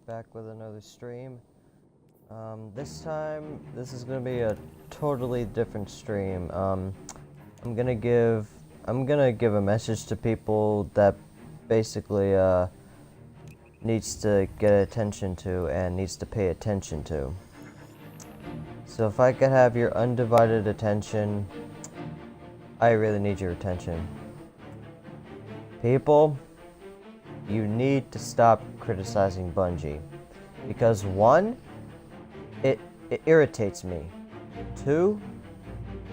back with another stream. This time, this is gonna be a totally different stream. I'm gonna give a message to people that basically needs to get attention to and needs to pay attention to. So if I could have your undivided attention, I really need your attention. People, you need to stop criticizing Bungie. Because one, it irritates me. Two,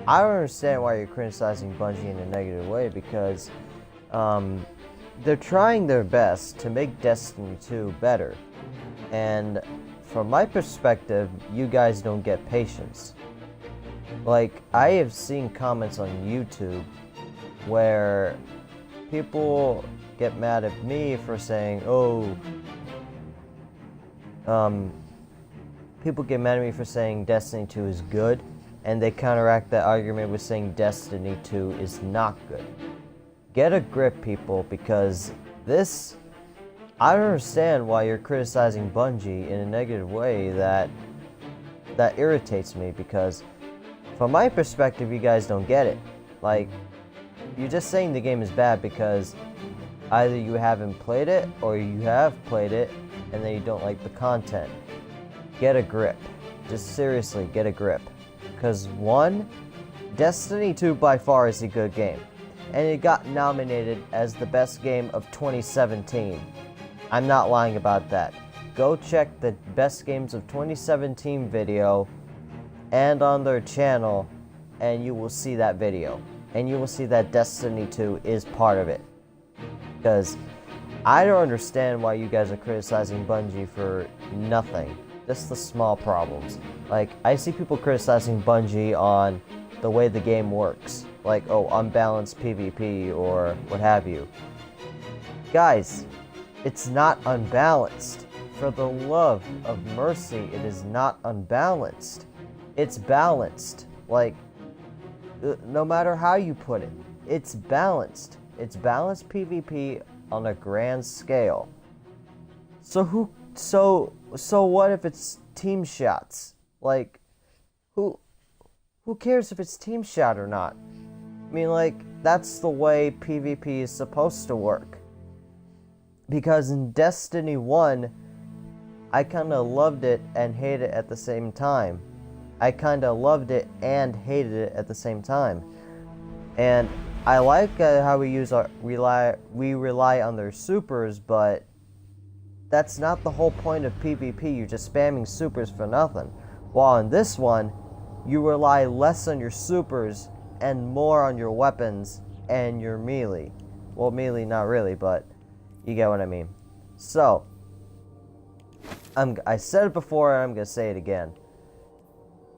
I don't understand why you're criticizing Bungie in a negative way, because they're trying their best to make Destiny 2 better. And from my perspective, you guys don't get patience. Like, I have seen comments on YouTube where people get mad at me for saying, people get mad at me for saying Destiny 2 is good, and they counteract that argument with saying Destiny 2 is not good. Get a grip, people, because this, I don't understand why you're criticizing Bungie in a negative way that irritates me, because from my perspective, you guys don't get it. Like, you're just saying the game is bad because either you haven't played it or you have played it and then you don't like the content. Get a grip. Just seriously, get a grip. Because one, Destiny 2 by far is a good game. And it got nominated as the best game of 2017. I'm not lying about that. Go check the best games of 2017 video and on their channel, and you will see that video. And you will see that Destiny 2 is part of it. Because I don't understand why you guys are criticizing Bungie for nothing. Just the small problems. Like, I see people criticizing Bungie on the way the game works. Like, oh, unbalanced PvP or what have you. Guys, it's not unbalanced. For the love of mercy, it is not unbalanced. It's balanced. Like, no matter how you put it, it's balanced. It's balanced PvP on a grand scale. So what if it's team shots? Like, who cares if it's team shot or not? I mean, like, that's the way PvP is supposed to work. Because in Destiny 1, I kinda loved it and hated it at the same time. I kinda loved it and hated it at the same time. And I like how we rely on their supers, but that's not the whole point of PvP. You're just spamming supers for nothing. While in this one, you rely less on your supers and more on your weapons and your melee. Well, melee not really, but you get what I mean. So, I said it before and I'm gonna say it again.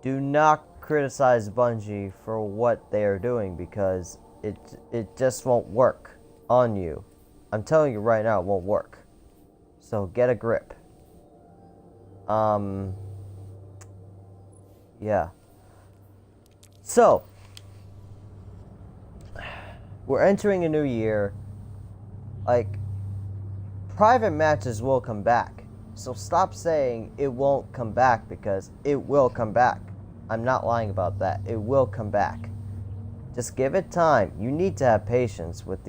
Do not criticize Bungie for what they are doing, because it just won't work on you. I'm telling you right now, it won't work. So get a grip. Yeah. So, we're entering a new year. Like, private matches will come back. So stop saying it won't come back, because it will come back. I'm not lying about that. It will come back. Just give it time. You need to have patience with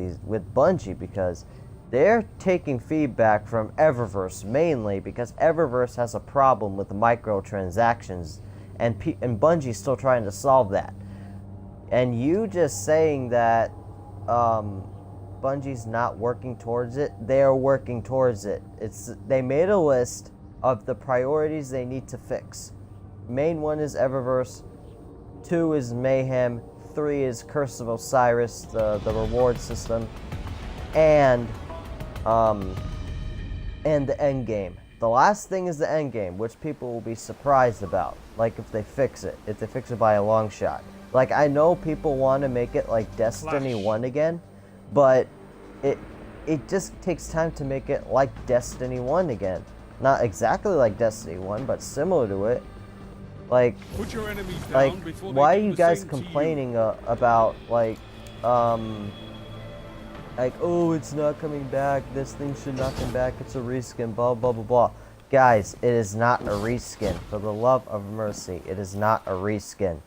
Bungie, because they're taking feedback from Eververse mainly, because Eververse has a problem with the microtransactions, and Bungie's still trying to solve that. And you just saying that Bungie's not working towards it, they are working towards it. They made a list of the priorities they need to fix. Main one is Eververse, 2 is Mayhem, 3 is Curse of Osiris, the reward system, and the end game. The last thing is the end game, which people will be surprised about. Like, if they fix it by a long shot. Like, I know people want to make it like Destiny 1 again, but it just takes time to make it like Destiny 1 again. Not exactly like Destiny 1, but similar to it. Like, why are you guys complaining about, like, oh, it's not coming back, this thing should not come back, it's a reskin, blah, blah, blah, blah. Guys, it is not a reskin. For the love of mercy, it is not a reskin.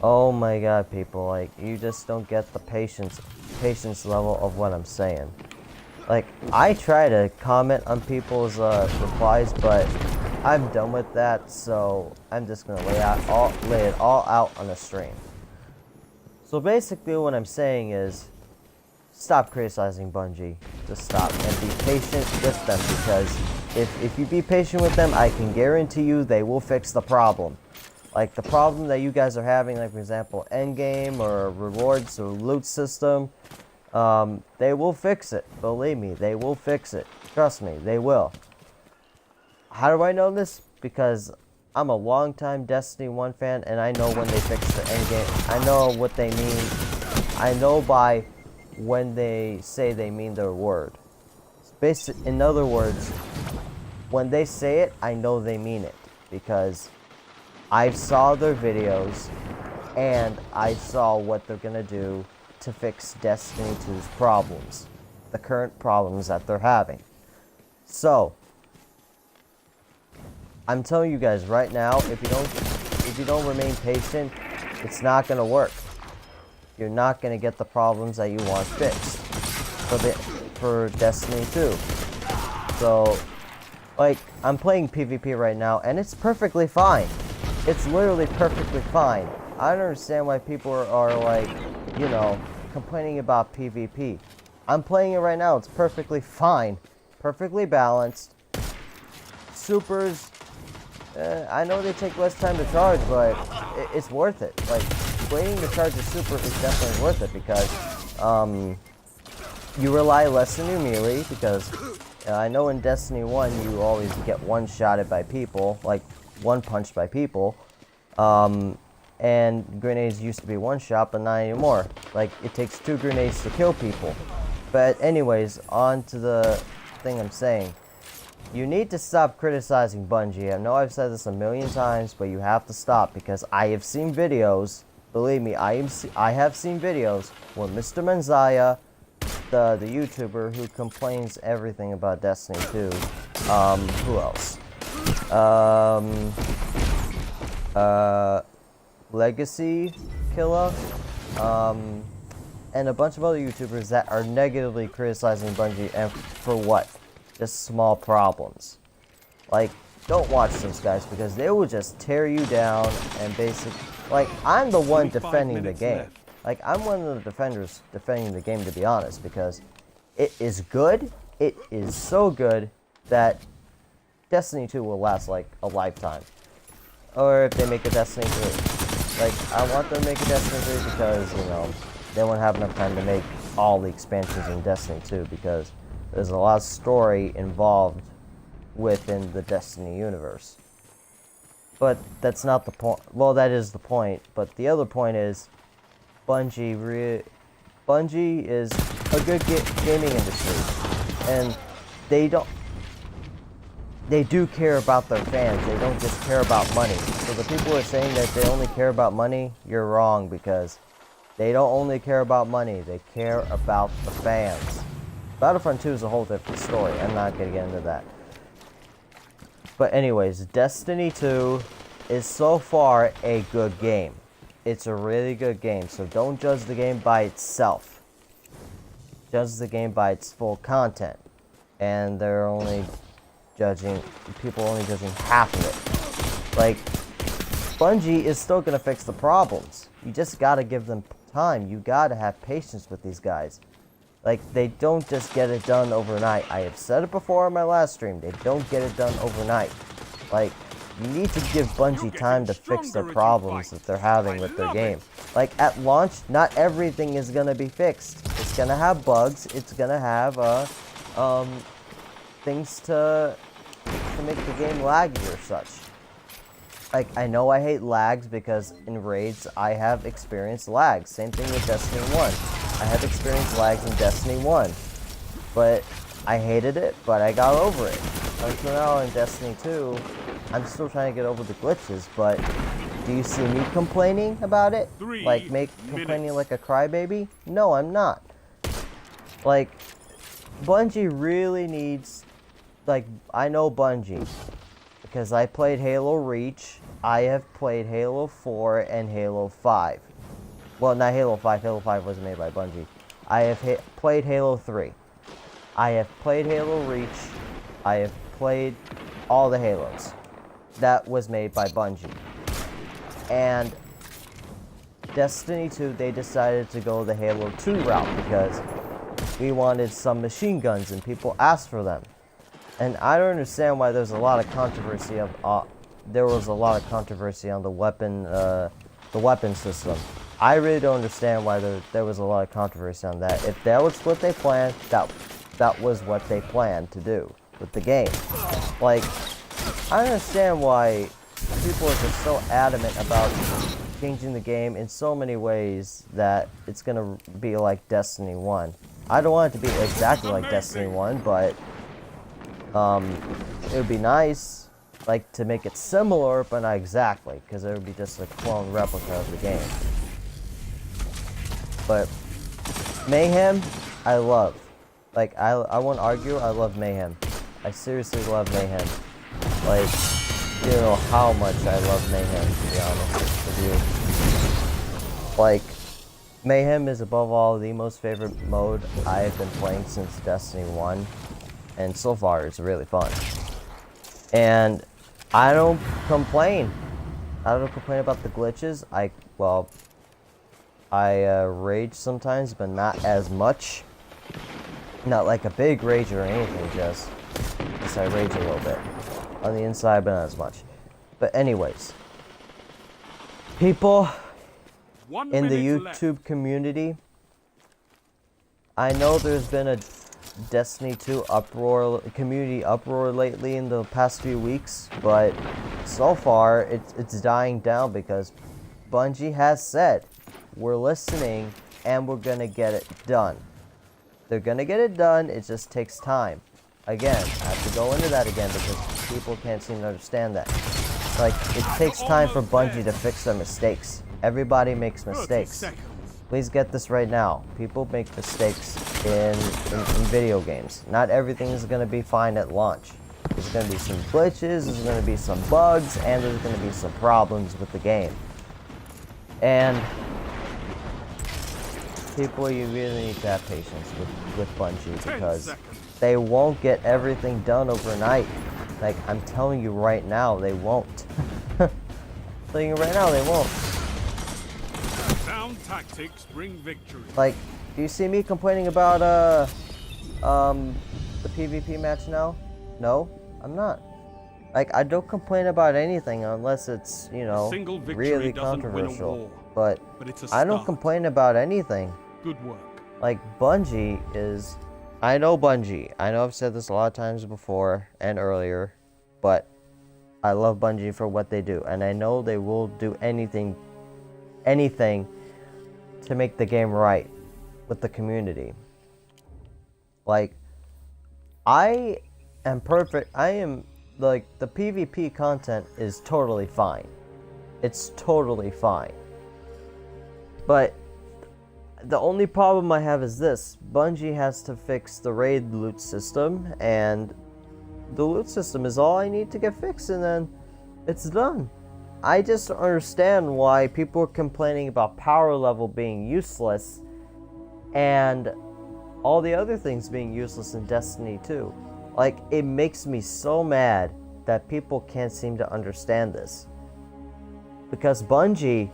Oh my god, people, like, you just don't get the patience level of what I'm saying. Like, I try to comment on people's replies, but I'm done with that, so I'm just gonna lay it all out on the stream. So basically what I'm saying is, stop criticizing Bungie. Just stop and be patient with them, because if you be patient with them, I can guarantee you they will fix the problem. Like the problem that you guys are having, like for example, endgame or rewards or loot system, they will fix it. Believe me, they will fix it. Trust me, they will. How do I know this? Because I'm a longtime Destiny 1 fan, and I know when they fix the endgame. I know what they mean. I know by when they say they mean their word. In other words, when they say it, I know they mean it. Because I saw their videos, and I saw what they're gonna do to fix Destiny 2's problems. The current problems that they're having. So, I'm telling you guys right now, if you don't remain patient, it's not gonna work. You're not gonna get the problems that you want fixed for Destiny 2. So, like, I'm playing PvP right now, and it's perfectly fine. It's literally perfectly fine. I don't understand why people are like, you know, complaining about PvP. I'm playing it right now. It's perfectly fine, perfectly balanced. Supers. I know they take less time to charge, but it's worth it. Like, waiting to charge a super is definitely worth it because you rely less on your melee because I know in Destiny 1 you always get one-shotted by people, like one-punched by people, and grenades used to be one-shot, but not anymore. Like, it takes 2 grenades to kill people. But anyways, on to the thing I'm saying. You need to stop criticizing Bungie. I know I've said this a million times, but you have to stop because I have seen videos. Believe me, I have seen videos where Mr. Manzaya, the YouTuber who complains everything about Destiny 2, who else? Legacy Killer, and a bunch of other YouTubers that are negatively criticizing Bungie, and for what? Just small problems. Like, don't watch those guys because they will just tear you down and basically, like, I'm the one defending the game. Left. Like, I'm one of the defenders defending the game, to be honest, because it is good. It is so good that Destiny 2 will last like a lifetime. Or if they make a Destiny 3. Like, I want them to make a Destiny 3 because, you know, they won't have enough time to make all the expansions in Destiny 2 because there's a lot of story involved within the Destiny universe. But that's not the point. Well, that is the point. But the other point is, Bungie is a good gaming industry, and they do care about their fans. They don't just care about money. So the people who are saying that they only care about money, you're wrong, because they don't only care about money. They care about the fans. Battlefront 2 is a whole different story. I'm not going to get into that. But anyways, Destiny 2 is so far a good game. It's a really good game, so don't judge the game by itself. Judge the game by its full content. And they're only judging, people are only judging half of it. Like, Bungie is still going to fix the problems. You just got to give them time. You got to have patience with these guys. Like, they don't just get it done overnight. I have said it before on my last stream. They don't get it done overnight. Like, you need to give Bungie time to fix their problems that they're having with their game. Like, at launch, not everything is going to be fixed. It's going to have bugs. It's going to have, things to make the game laggy or such. Like, I know I hate lags because in raids, I have experienced lags. Same thing with Destiny 1. I have experienced lags in Destiny 1. But I hated it, but I got over it. Until now in Destiny 2, I'm still trying to get over the glitches, but do you see me complaining about it? Like, complaining like a crybaby? No, I'm not. Like, Bungie really needs like, I know Bungie because I played Halo Reach, I have played Halo 4 and Halo 5. Well, not Halo 5, Halo 5 wasn't made by Bungie. I have played Halo 3. I have played Halo Reach, I have played all the Halos. That was made by Bungie. And Destiny 2, they decided to go the Halo 2 route because we wanted some machine guns and people asked for them. And I don't understand why there's a lot of controversy there was a lot of controversy on the weapon system. I really don't understand why there was a lot of controversy on that. If that was what they planned, that was what they planned to do with the game. Like, I understand why people are just so adamant about changing the game in so many ways that it's gonna be like Destiny 1. I don't want it to be exactly like Destiny 1, but it would be nice, like, to make it similar, but not exactly, because it would be just a clone replica of the game. But Mayhem, I love. Like, I won't argue, I love Mayhem. I seriously love Mayhem. Like, you don't know how much I love Mayhem, to be honest with you. Like, Mayhem is above all the most favorite mode I've been playing since Destiny 1. And so far, it's really fun. And I don't complain. I don't complain about the glitches. I rage sometimes, but not as much. Not like a big rage or anything, just I rage a little bit. On the inside, but not as much. But anyways, people in the YouTube community, I know there's been a Destiny 2 community uproar lately in the past few weeks, but so far it's dying down because Bungie has said we're listening and we're gonna get it done. They're gonna get it done, it just takes time. Again, I have to go into that again because people can't seem to understand that. Like, it takes time for Bungie to fix their mistakes. Everybody makes mistakes. Please get this right now. People make mistakes in video games. Not everything is going to be fine at launch. There's going to be some glitches, there's going to be some bugs, and there's going to be some problems with the game. And people, you really need to have patience with Bungie because they won't get everything done overnight. Like, I'm telling you right now, they won't. I'm telling you right now, they won't. Sound tactics bring victory. Like, do you see me complaining about the PvP match now? No, I'm not. Like, I don't complain about anything unless it's, you know, really controversial. But I don't complain about anything. Good work. Like, Bungie is... I know Bungie. I know I've said this a lot of times before and earlier, but I love Bungie for what they do. And I know they will do anything to make the game right with the community. Like, I am perfect. I am, like, the PvP content is totally fine. It's totally fine. But the only problem I have is this. Bungie has to fix the raid loot system, and the loot system is all I need to get fixed, and then it's done. I just don't understand why people are complaining about power level being useless and all the other things being useless in Destiny 2. Like, it makes me so mad that people can't seem to understand this. Because Bungie's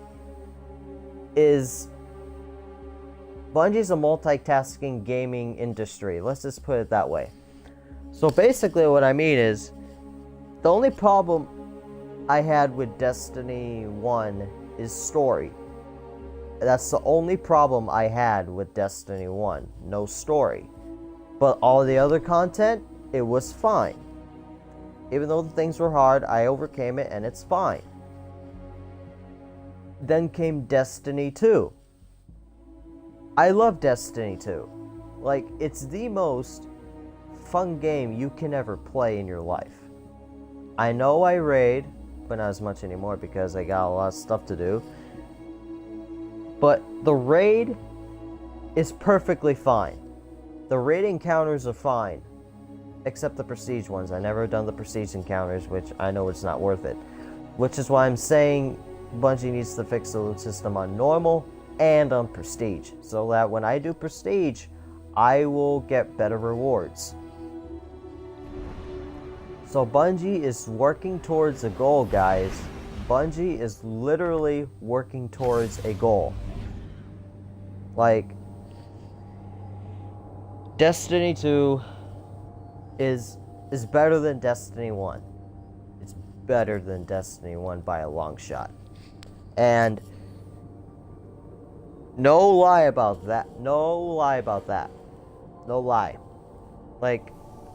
a multitasking gaming industry. Let's just put it that way. So basically what I mean is, the only problem I had with Destiny 1 is story. That's the only problem I had with Destiny 1. No story. But all the other content, it was fine. Even though the things were hard, I overcame it and it's fine. Then came Destiny 2. I love Destiny 2. Like, it's the most fun game you can ever play in your life. I know I raid, but not as much anymore because I got a lot of stuff to do. But the raid is perfectly fine. The raid encounters are fine. except the prestige ones. I never done the prestige encounters, which I know it's not worth it. Which is why I'm saying Bungie needs to fix the loot system on normal and on prestige, so that when I do prestige, I will get better rewards. So Bungie is working towards a goal, guys. Bungie is literally working towards a goal. Like, Destiny 2 is better than Destiny 1. It's better than Destiny 1 by a long shot. And no lie about that. No lie about that. No lie. Like,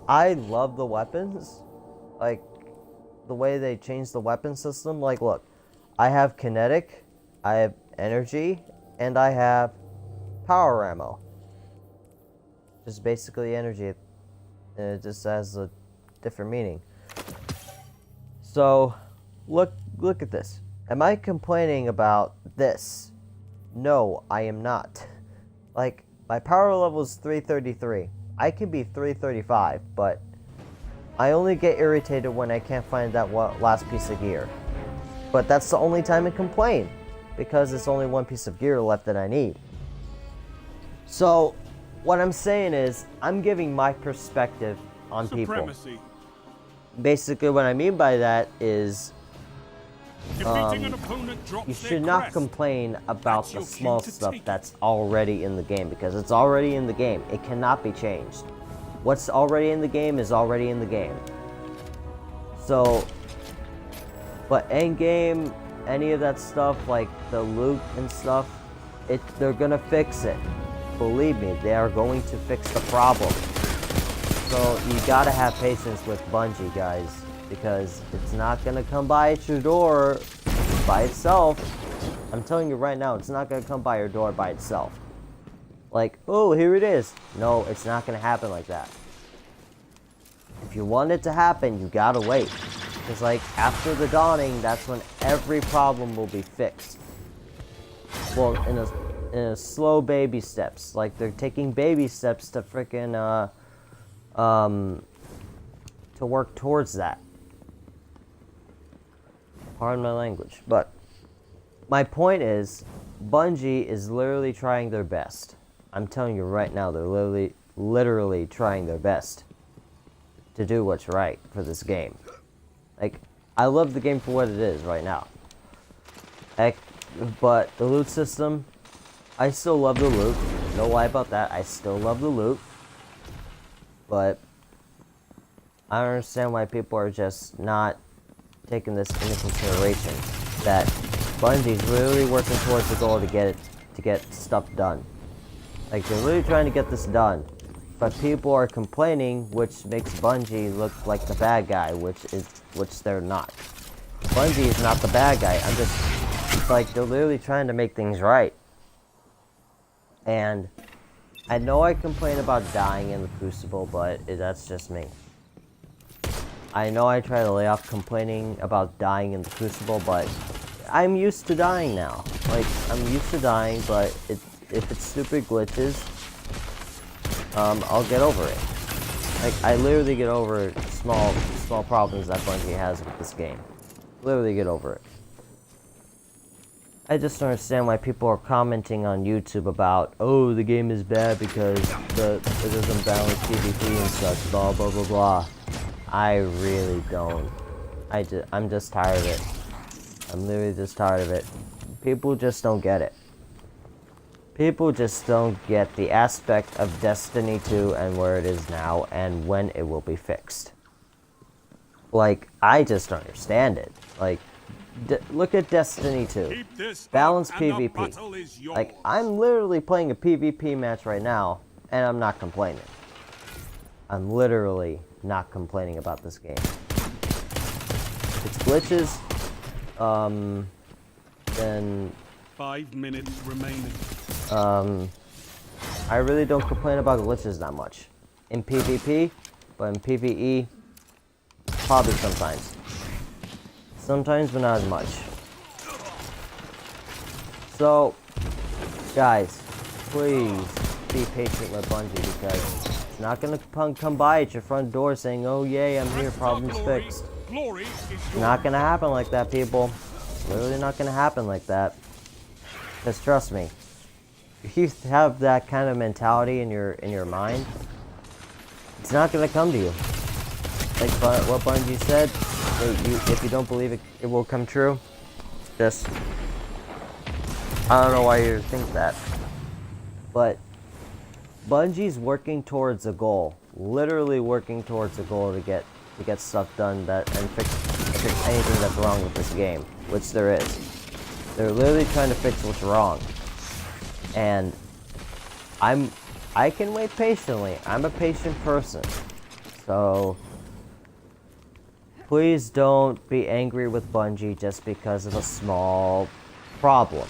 I love the weapons. Like, the way they changed the weapon system. Like, look, I have kinetic, I have energy, and I have power ammo. Just basically energy. And it just has a different meaning. So, look at this. Am I complaining about this? No, I am not. Like, my power level is 333. I can be 335, but I only get irritated when I can't find that last piece of gear. But that's the only time I complain, because it's only one piece of gear left that I need. So, what I'm saying is, I'm giving my perspective on Supremacy. people. Basically, what I mean by that is, Defeating an opponent drops you their should not crest. complain about That's the your small cue to stuff take it. that's already in the game, because it's already in the game. It cannot be changed. What's already in the game is already in the game. So, but end game, any of that stuff, like the loot and stuff, they're gonna fix it. Believe me, they are going to fix the problem. So you gotta have patience with Bungie, guys, because it's not gonna come by at your door by itself. I'm telling you right now, it's not gonna come by your door by itself. Like, oh, here it is. No, it's not gonna happen like that. If you want it to happen, you gotta wait. Because, like, after the dawning, that's when every problem will be fixed. Well, in a slow baby steps. Like, they're taking baby steps to freaking, to work towards that. Pardon my language. But my point is, Bungie is literally trying their best. I'm telling you right now, they're literally trying their best to do what's right for this game. Like, I love the game for what it is right now. But the loot system, I still love the loot. No lie about that. I still love the loot. But I don't understand why people are just not taking this into consideration. That Bungie's really working towards the goal to get stuff done. Like, they're really trying to get this done. But people are complaining, which makes Bungie look like the bad guy, which they're not. Bungie is not the bad guy. I'm just, like, they're literally trying to make things right. And I know I complain about dying in the Crucible, but that's just me. I know I try to lay off complaining about dying in the Crucible, but I'm used to dying now. Like, I'm used to dying, but if it's stupid glitches, I'll get over it. Like, I literally get over small problems that Bungie has with this game. Literally get over it. I just don't understand why people are commenting on YouTube about, oh, the game is bad because it doesn't balance PvP and such, blah, blah, blah, blah. I really don't. I'm just tired of it. I'm literally just tired of it. People just don't get it. People just don't get the aspect of Destiny 2 and where it is now and when it will be fixed. Like, I just don't understand it. Like, look at Destiny 2. Balance PvP. Like, I'm literally playing a PvP match right now, and I'm not complaining. I'm literally not complaining about this game. If it's glitches, then 5 minutes remaining. I really don't complain about glitches that much. In PvP, but in PvE, probably sometimes. Sometimes, but not as much. So, guys, please be patient with Bungie because It's not gonna come by at your front door saying, "Oh yay, I'm here, problem's fixed." Glory is It's yours. not gonna happen like that, people. It's literally not gonna happen like that. Because trust me, if you have that kind of mentality in your mind, it's not gonna come to you. Like what Bungie said, if you don't believe it, it will come true. Just, I don't know why you think that, but Bungie's working towards a goal, literally working towards a goal to get stuff done and fix anything that's wrong with this game, which there is. They're literally trying to fix what's wrong, and I can wait patiently. I'm a patient person, so please don't be angry with Bungie just because of a small problem.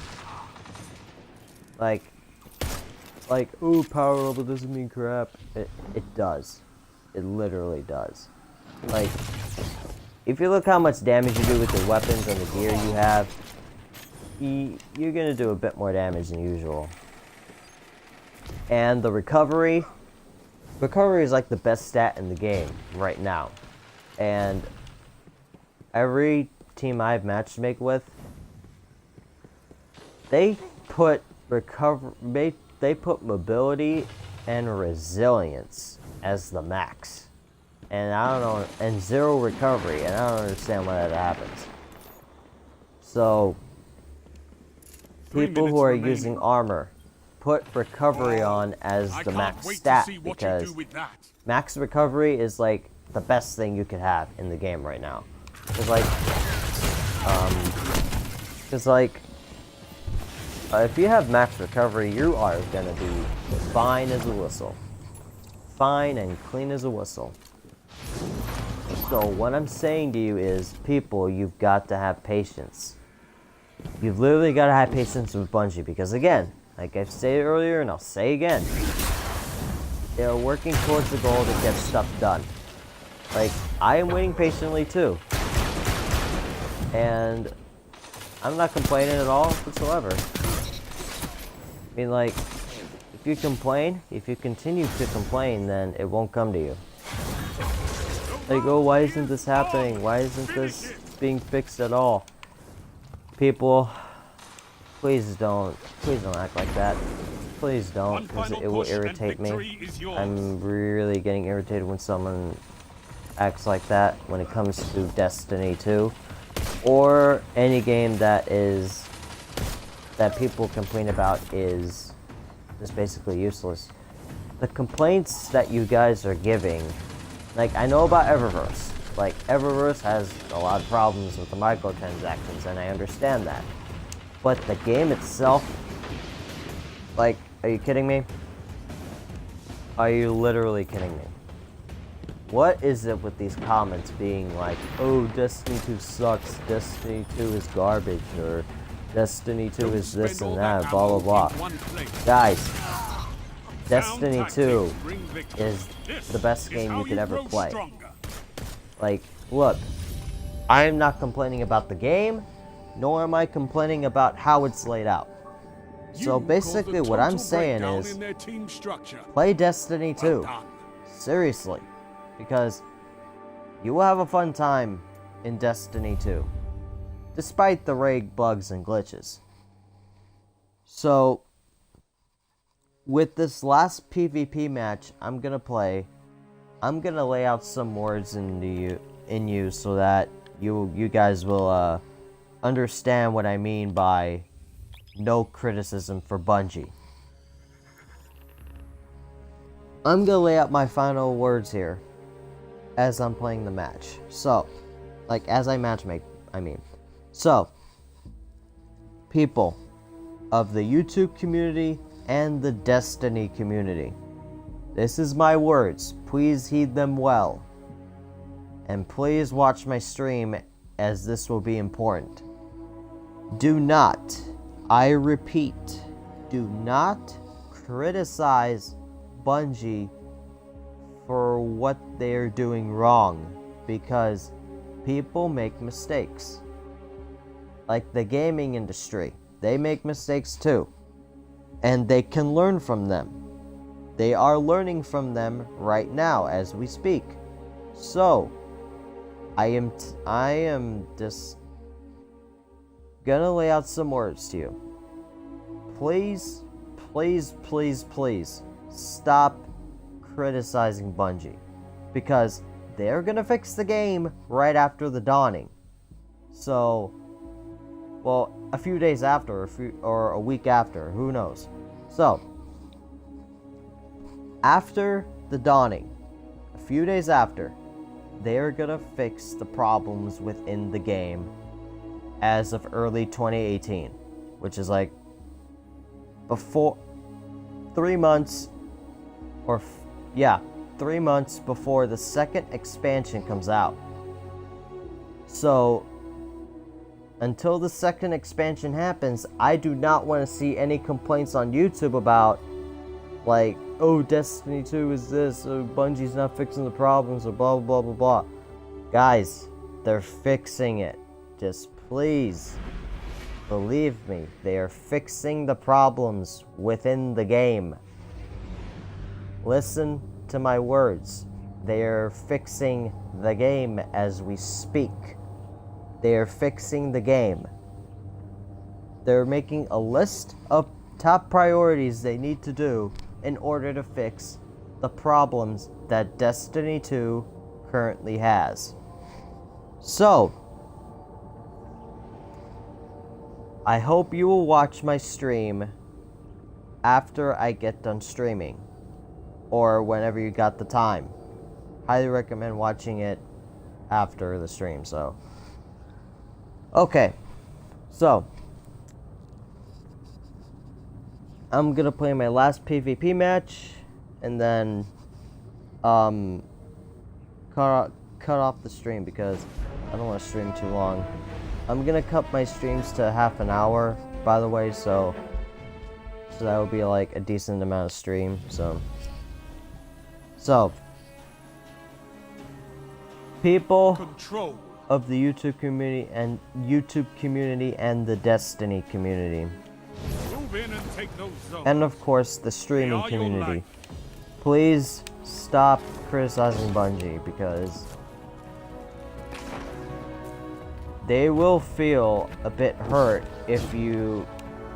Like, oh, power level doesn't mean crap. It does. It literally does. Like, if you look how much damage you do with your weapons and the gear you have, you're gonna do a bit more damage than usual. And the recovery is like the best stat in the game right now. And every team I've matchmake with, they put mobility and resilience as the max. And I don't know, and 0 recovery, and I don't understand why that happens. So people who are using armor, put recovery on as the max stat, because max recovery is like the best thing you could have in the game right now. If you have max recovery, you are gonna be fine as a whistle. Fine and clean as a whistle. So what I'm saying to you is, people, you've got to have patience. You've literally got to have patience with Bungie, because again, like I've stated earlier and I'll say again, they're working towards the goal to get stuff done. Like, I am waiting patiently too. And I'm not complaining at all whatsoever. I mean, like, if you continue to complain, then it won't come to you. Like, oh, why isn't this happening? Why isn't this being fixed at all? People, please don't act like that. Please don't, because it will irritate me. I'm really getting irritated when someone acts like that when it comes to Destiny 2. Or any game that people complain about is just basically useless. The complaints that you guys are giving, like, I know about Eververse. Like, Eververse has a lot of problems with the microtransactions, and I understand that. But the game itself, like, are you kidding me? Are you literally kidding me? What is it with these comments being like, oh, Destiny 2 sucks, Destiny 2 is garbage, or Destiny 2 is this and that, blah blah blah. Guys, Destiny 2 is the best game you could ever play. Like, look, I am not complaining about the game, nor am I complaining about how it's laid out. So basically what I'm saying is, play Destiny 2. Seriously. Because you will have a fun time in Destiny 2. Despite the raid bugs and glitches. So, with this last PvP match I'm gonna play, I'm gonna lay out some words in you so that you guys will understand what I mean by no criticism for Bungie. I'm gonna lay out my final words here as I'm playing the match. So, like, as I matchmake, I mean. So, people of the YouTube community and the Destiny community, this is my words. Please heed them well. And please watch my stream, as this will be important. Do not, I repeat, do not criticize Bungie for what they're doing wrong, because people make mistakes. Like the gaming industry, they make mistakes too, and they can learn from them. They are learning from them right now as we speak. So, I am just gonna lay out some words to you. Please, please, please, please stop criticizing Bungie, because they're gonna fix the game right after the dawning. So, well, a few days after, or a week after, who knows. So, after the dawning, a few days after, they're gonna fix the problems within the game as of early 2018, which is like before 3 months, or 3 months before the second expansion comes out. So, until the second expansion happens, I do not want to see any complaints on YouTube about, like, oh, Destiny 2 is this, oh, Bungie's not fixing the problems, or blah, blah, blah, blah, blah. Guys, they're fixing it. Just please, believe me, they are fixing the problems within the game. Listen to my words. They are fixing the game as we speak. They are fixing the game. They're making a list of top priorities they need to do in order to fix the problems that Destiny 2 currently has. So, I hope you will watch my stream after I get done streaming, or whenever you got the time. Highly recommend watching it after the stream, so. Okay, so I'm gonna play my last PvP match, and then cut off the stream because I don't want to stream too long. I'm gonna cut my streams to half an hour, by the way, so that would be like a decent amount of stream. So people of the YouTube community and the Destiny community, and of course the streaming community, please stop criticizing Bungie, because they will feel a bit hurt if you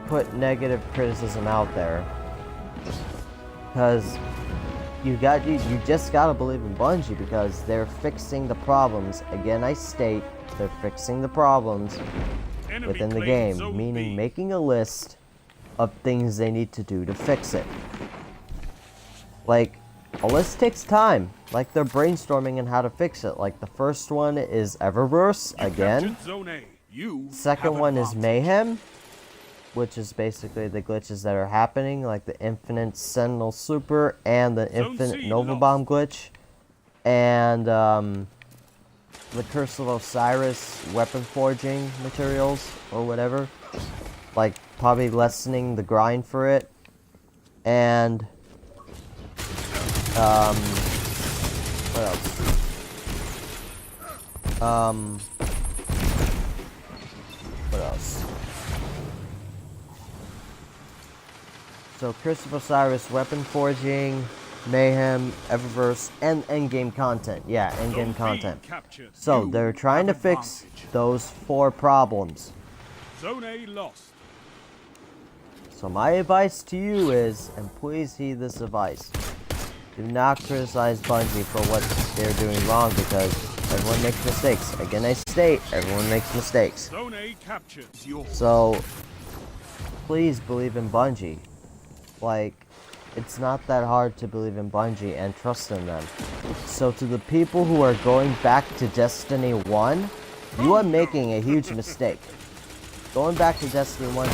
put negative criticism out there. Because you just gotta believe in Bungie, because they're fixing the problems. Again, I state, they're fixing the problems within the game, meaning making a list of things they need to do to fix it. Like, a list takes time. Like, they're brainstorming on how to fix it. Like, the first one is Eververse, again. Second one is Mayhem, which is basically the glitches that are happening, like the Infinite Sentinel Super and the Infinite Nova Bomb glitch. And, the Curse of Osiris weapon forging materials, or whatever. Like, probably lessening the grind for it. And, what else? What else? So, Curse of Osiris, weapon forging, Mayhem, Eververse, and endgame content. Yeah, endgame content. So, they're trying to fix those 4 problems. Zone A lost. So my advice to you is, and please heed this advice, do not criticize Bungie for what they're doing wrong, because everyone makes mistakes. Again, I state, everyone makes mistakes. Zone A captured. So, please believe in Bungie. Like, it's not that hard to believe in Bungie and trust in them. So to the people who are going back to Destiny 1, you are making a huge mistake. Going back to Destiny 1,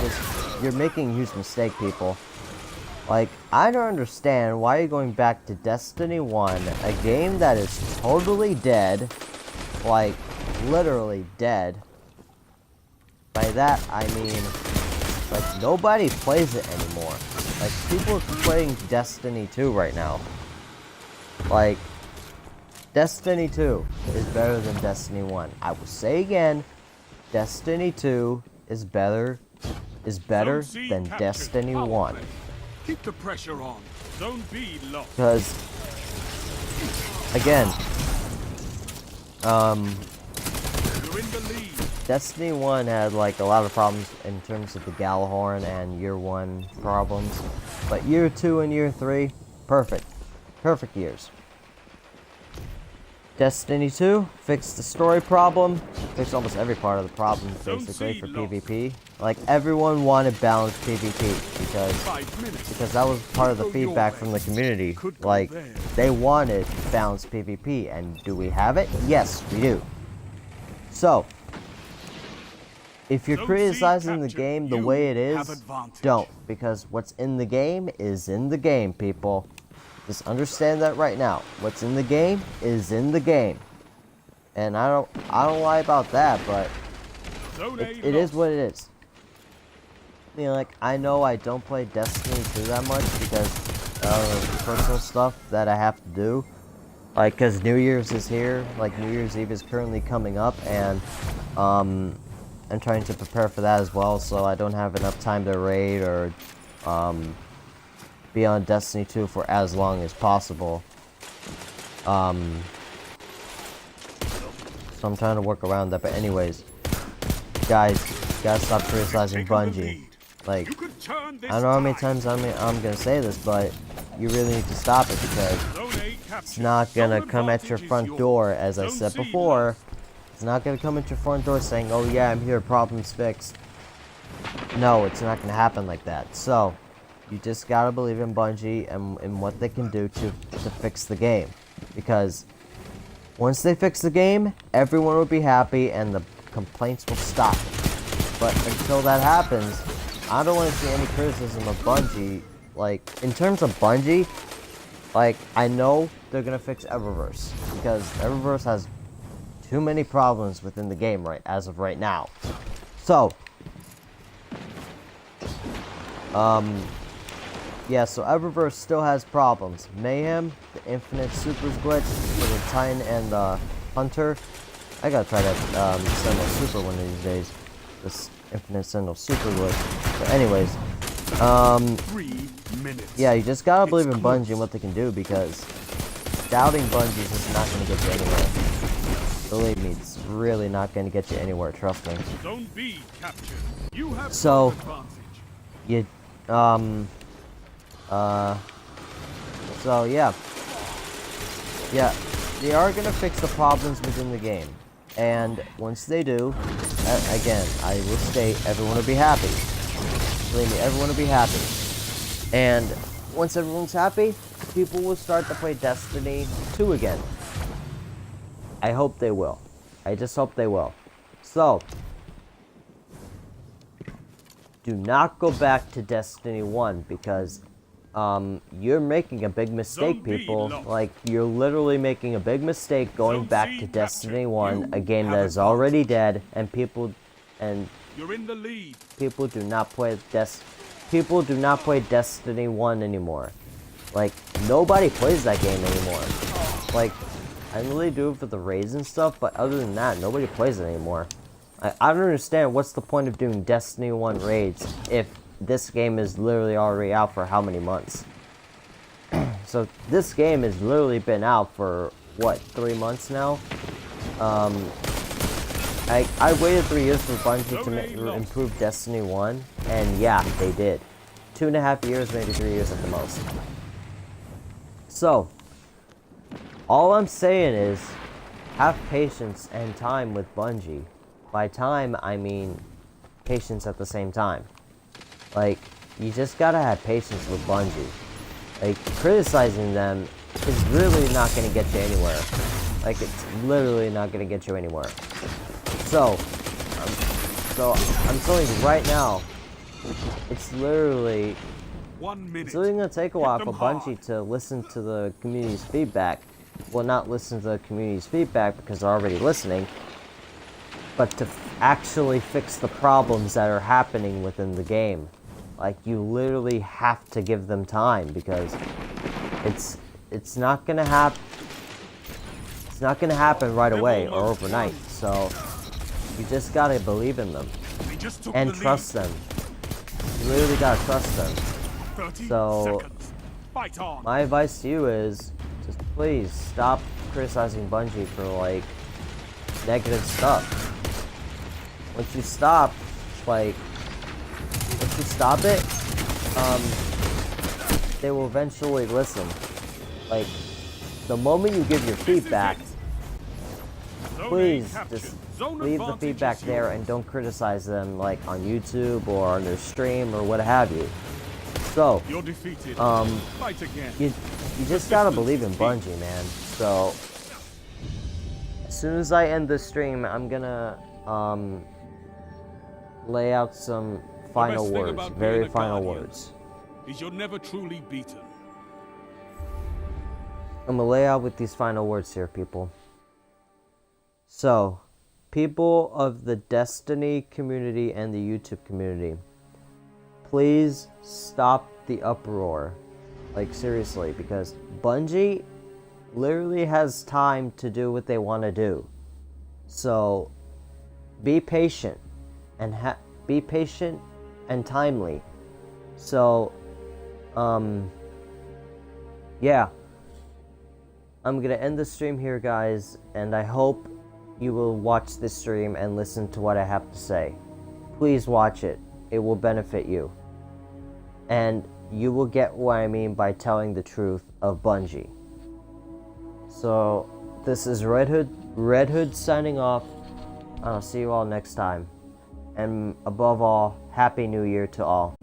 you're making a huge mistake, people. Like, I don't understand why you're going back to Destiny 1, a game that is totally dead. Like, literally dead. By that, I mean, like, nobody plays it anymore. Like, people are playing Destiny 2 right now. Like, Destiny 2 is better than Destiny 1. I will say again, Destiny 2 is better than Destiny 1. Keep the pressure on. Zone B lost. Because, again, You're in the lead. Destiny 1 had like a lot of problems in terms of the Galahorn and year 1 problems. But year 2 and year 3, perfect. Perfect years. Destiny 2 fixed the story problem, fixed almost every part of the problem basically for PvP. Like everyone wanted balanced PvP because that was part of the feedback from the community. Like they wanted balanced PvP, and do we have it? Yes, we do. So if you're criticizing the game the way it is, don't, because what's in the game is in the game, people. Just understand that right now. What's in the game is in the game. And I don't lie about that, but it is what it is. You know, like, I know I don't play Destiny 2 that much because of personal stuff that I have to do. Like, because New Year's is here, like New Year's Eve is currently coming up, and I'm trying to prepare for that as well, so I don't have enough time to raid or be on Destiny 2 for as long as possible. So I'm trying to work around that, but anyways, guys, you gotta stop criticizing Bungie. Like, I don't know how many times I'm gonna say this, but you really need to stop it, because it's not gonna come at your front door, as I said before. It's not gonna come at your front door saying, oh yeah, I'm here, problems fixed. No, it's not gonna happen like that. So you just gotta believe in Bungie and in what they can do to fix the game. Because once they fix the game, everyone will be happy and the complaints will stop. But until that happens, I don't want to see any criticism of Bungie. Like, in terms of Bungie, like, I know they're gonna fix Eververse, because Eververse has too many problems within the game as of right now. So yeah, so Eververse still has problems. Mayhem, the Infinite Supers glitch for the Titan and the Hunter. I gotta try that Sentinel Super one of these days. This Infinite Sentinel Super glitch. But anyways, 3 minutes. yeah, you just gotta believe in Bungie and what they can do, because doubting Bungie is just not gonna get you anywhere. Believe me, it's really not gonna get you anywhere, trust me. Zone B captured. You have So, advantage. you, so yeah, they are gonna fix the problems within the game, and once they do, again, I will state, everyone will be happy. Believe me, everyone will be happy. And once everyone's happy, people will start to play Destiny 2 again. I hope they will. I just hope they will. So, do not go back to Destiny 1, because you're making a big mistake, people. Like, you're literally making a big mistake going back to Destiny 1, a game that is already dead, and people You're in the lead. people do not play Destiny 1 anymore. Like, nobody plays that game anymore. Like, I really do it for the raids and stuff, but other than that, nobody plays it anymore. I don't understand what's the point of doing Destiny 1 raids if this game is literally already out for how many months? So this game has literally been out for, what, 3 months now? I waited 3 years for Bungie to improve Destiny 1, and yeah, they did. 2.5 years, maybe 3 years at the most. So, all I'm saying is, have patience and time with Bungie. By time, I mean patience at the same time. Like, you just gotta have patience with Bungie. Like, criticizing them is really not gonna get you anywhere. Like, it's literally not gonna get you anywhere. So I'm telling you right now, it's literally 1 minute. It's really going to take a while for Bungie to listen to the community's feedback. Well, not listen to the community's feedback because they're already listening, but to actually fix the problems that are happening within the game. Like, you literally have to give them time, because it's not going to happen. It's not going to happen right away or overnight. So you just got to believe in them and trust them. You literally got to trust them. So, Fight on. my advice to you is just please stop criticizing Bungie for like negative stuff. Once you stop it, they will eventually listen. Like, the moment you give your feedback, please just leave the feedback there and don't criticize them like on YouTube or on their stream or what have you. So, You're defeated. Fight again. you just gotta believe in Bungie, man. So, as soon as I end this stream, I'm gonna lay out some final words, very final words. Is you're never truly beaten. I'm gonna lay out with these final words here, people. So, people of the Destiny community and the YouTube community, please stop the uproar. Like, seriously, because Bungie literally has time to do what they want to do. So, be patient and timely. So, yeah. I'm gonna end the stream here, guys, and I hope you will watch this stream and listen to what I have to say. Please watch it. It will benefit you. And you will get what I mean by telling the truth of Bungie. So, this is Red Hood signing off. I'll see you all next time. And above all, Happy New Year to all.